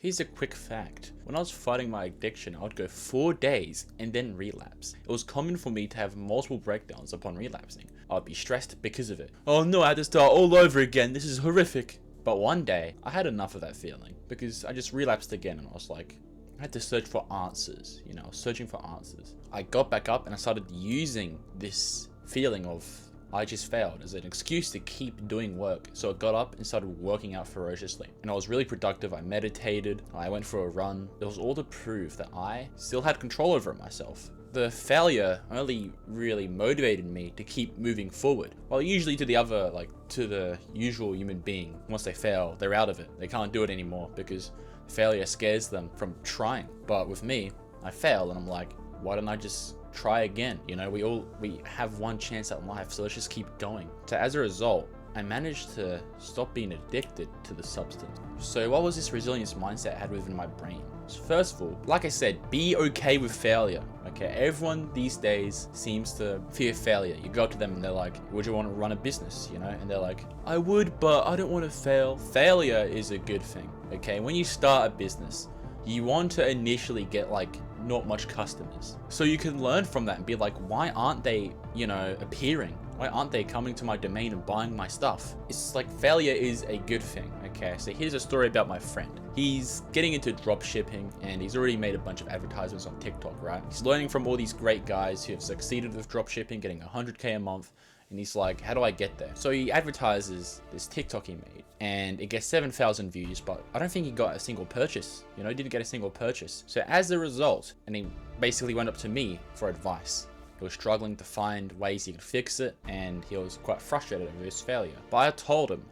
Here's a quick fact. When I was fighting my addiction, I would go 4 days and then relapse. It was common for me to have multiple breakdowns upon relapsing. I would be stressed because of it. Oh no, I had to start all over again. This is horrific. But one day, I had enough of that feeling because I just relapsed again and I was like, I had to search for answers, I was searching for answers. I got back up and I started using this feeling of I just failed as an excuse to keep doing work. So I got up and started working out ferociously. And I was really productive. I meditated, I went for a run. It was all to prove that I still had control over myself. The failure only really motivated me to keep moving forward. While usually to the usual human being, once they fail, they're out of it. They can't do it anymore because failure scares them from trying. But with me, I fail and I'm like, why don't I just try again? We have one chance at life, so let's just keep going. So as a result, I managed to stop being addicted to the substance. So what was this resilience mindset I had within my brain? So first of all, like I said, be okay with failure. Okay, everyone these days seems to fear failure. You go up to them and they're like, would you want to run a business? And they're like, I would, but I don't want to fail. Failure is a good thing. Okay, when you start a business, you want to initially get not much customers. So you can learn from that and be like, why aren't they, appearing? Why aren't they coming to my domain and buying my stuff? It's like failure is a good thing. Okay, so here's a story about my friend. He's getting into drop shipping and he's already made a bunch of advertisements on TikTok, right? He's learning from all these great guys who have succeeded with drop shipping, getting 100K a month. And he's like, how do I get there? So he advertises this TikTok he made and it gets 7,000 views, but I don't think he got a single purchase. He didn't get a single purchase. So as a result, and he basically went up to me for advice. He was struggling to find ways he could fix it and he was quite frustrated over his failure. But I told him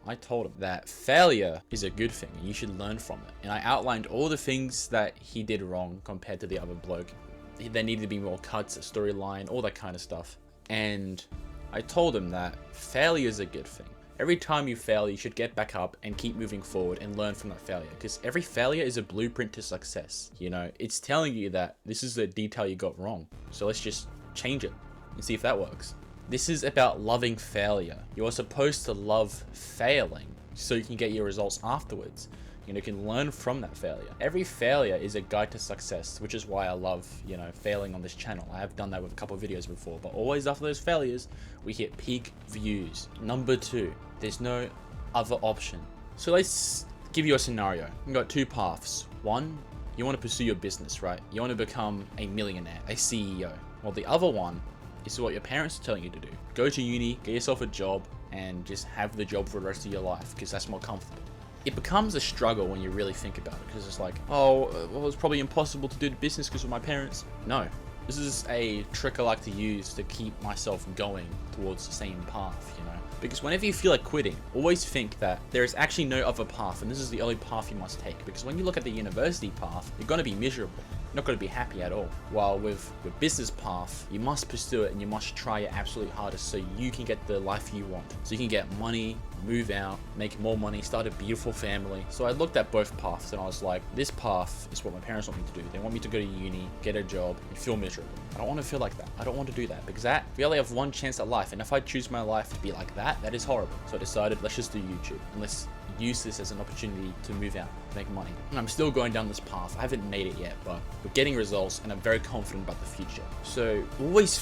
that failure is a good thing and you should learn from it. And I outlined all the things that he did wrong compared to the other bloke. There needed to be more cuts, a storyline, all that kind of stuff. And I told him that failure is a good thing. Every time you fail, you should get back up and keep moving forward and learn from that failure, because every failure is a blueprint to success. It's telling you that this is the detail you got wrong. So let's just change it and see if that works. This is about loving failure. You are supposed to love failing so you can get your results afterwards. You can learn from that failure. Every failure is a guide to success, which is why I love, failing on this channel. I have done that with a couple of videos before, but always after those failures, we hit peak views. Number 2, there's no other option. So let's give you a scenario. You've got 2 paths. One, you want to pursue your business, right? You want to become a millionaire, a CEO. Well, the other one is what your parents are telling you to do. Go to uni, get yourself a job, and just have the job for the rest of your life, because that's more comfortable. It becomes a struggle when you really think about it, because it's like, well, it's probably impossible to do the business because of my parents. No, this is a trick I like to use to keep myself going towards the same path, Because whenever you feel like quitting, always think that there is actually no other path, and this is the only path you must take. Because when you look at the university path, you're going to be miserable. You're not going to be happy at all. While with your business path, you must pursue it and you must try your absolute hardest so you can get the life you want. So you can get money, move out, make more money, start a beautiful family. So I looked at both paths and I was like, this path is what my parents want me to do. They want me to go to uni, get a job, and feel miserable. I don't want to feel like that. I don't want to do that, because we only have one chance at life. And if I choose my life to be like that, that is horrible. So I decided, let's just do YouTube and let's use this as an opportunity to move out, make money. And I'm still going down this path. I haven't made it yet, but we're getting results and I'm very confident about the future. So always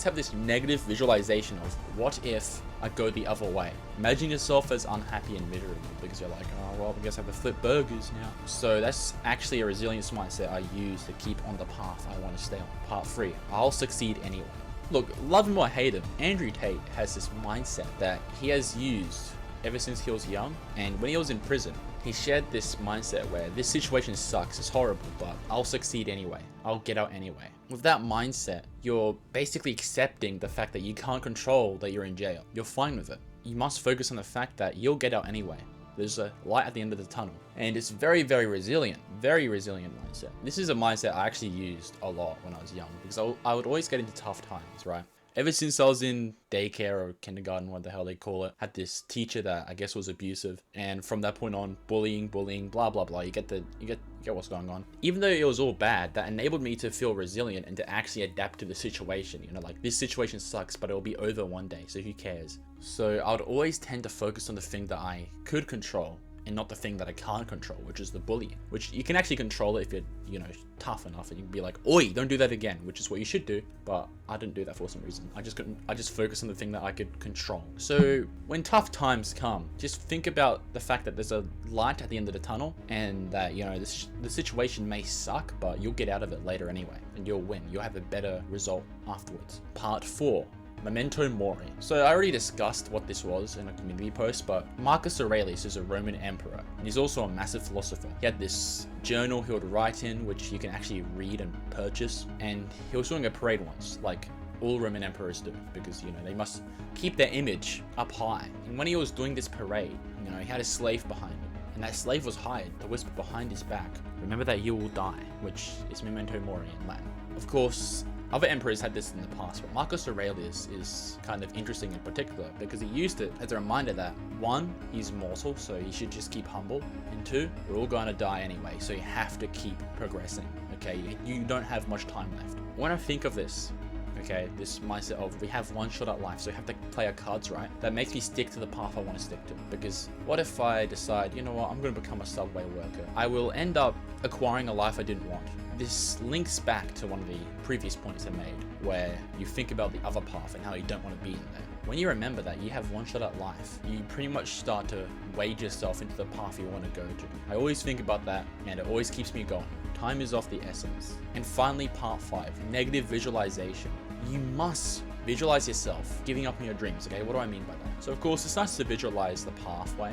have this negative visualization of what if I go the other way. Imagine yourself as unhappy and miserable because you're like, oh, well, I guess I have to flip burgers now. So that's actually a resilience mindset I use to keep on the path I want to stay on. Part 3, I'll succeed anyway. Look, love him or hate him, Andrew Tate has this mindset that he has used ever since he was young, and when he was in prison, he shared this mindset where this situation sucks, it's horrible, but I'll succeed anyway. I'll get out anyway. With that mindset, you're basically accepting the fact that you can't control that you're in jail. You're fine with it. You must focus on the fact that you'll get out anyway. There's a light at the end of the tunnel. And it's very, very resilient mindset. This is a mindset I actually used a lot when I was young, because I would always get into tough times, right? Ever since I was in daycare or kindergarten, what the hell they call it, had this teacher that I guess was abusive, and from that point on, bullying, blah blah blah. You get what's going on. Even though it was all bad, that enabled me to feel resilient and to actually adapt to the situation. Like, this situation sucks, but it'll be over one day, so who cares? So I would always tend to focus on the thing that I could control and not the thing that I can't control, which is the bullying, which you can actually control it if you're, tough enough, and you can be like, oi, don't do that again, which is what you should do. But I didn't do that for some reason. I just focused on the thing that I could control. So when tough times come, just think about the fact that there's a light at the end of the tunnel, and that, the situation may suck, but you'll get out of it later anyway, and you'll win. You'll have a better result afterwards. Part 4. Memento Mori. So I already discussed what this was in a community post, but Marcus Aurelius is a Roman emperor, and he's also a massive philosopher. He had this journal he would write in, which you can actually read and purchase, and he was doing a parade once, like all Roman emperors do, because, they must keep their image up high. And when he was doing this parade, he had a slave behind him, and that slave was hired to whisper behind his back, "Remember that you will die," which is Memento Mori in Latin. Of course, other emperors had this in the past, but Marcus Aurelius is kind of interesting in particular because he used it as a reminder that 1, he's mortal, so he should just keep humble, and 2, we're all going to die anyway, so you have to keep progressing, okay? You don't have much time left. When I think of this, okay, this mindset of we have one shot at life, so you have to play our cards right, that makes me stick to the path I want to stick to. Because what if I decide, I'm going to become a subway worker? I will end up acquiring a life I didn't want. This links back to one of the previous points I made, where you think about the other path and how you don't want to be in there. When you remember that you have one shot at life, you pretty much start to wade yourself into the path you want to go to. I always think about that, and it always keeps me going. Time is of the essence. And finally, part 5, negative visualization. You must visualize yourself giving up on your dreams, okay? What do I mean by that? So of course, it's nice to visualize the pathway,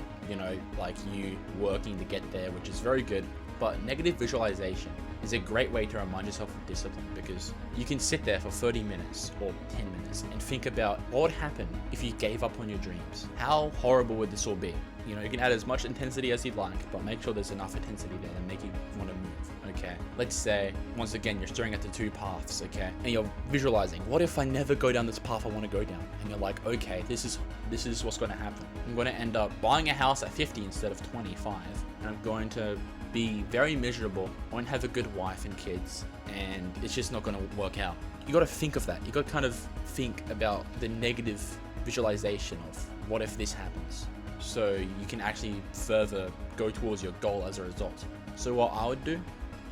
like you working to get there, which is very good, but negative visualization is a great way to remind yourself of discipline, because you can sit there for 30 minutes or 10 minutes and think about what would happen if you gave up on your dreams. How horrible would this all be? You can add as much intensity as you'd like, but make sure there's enough intensity there to make you want to move, okay? Let's say, once again, you're staring at the 2 paths, okay? And you're visualizing, what if I never go down this path I want to go down? And you're like, okay, this is what's going to happen. I'm going to end up buying a house at 50 instead of 25, and I'm going to be very miserable, I won't have a good wife and kids, and it's just not going to work out. You got to think of that. You got to kind of think about the negative visualization of what if this happens, so you can actually further go towards your goal as a result. So what I would do,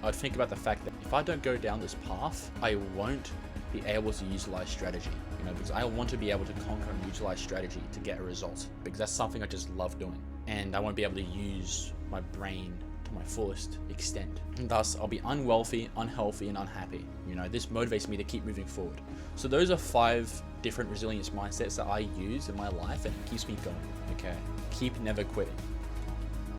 I'd think about the fact that if I don't go down this path, I won't be able to utilize strategy, because I want to be able to conquer and utilize strategy to get a result, because that's something I just love doing, and I won't be able to use my brain to my fullest extent, and thus I'll be unwealthy, unhealthy, and unhappy. This motivates me to keep moving forward. So those are 5 different resilience mindsets that I use in my life, and it keeps me going, okay? Keep never quitting.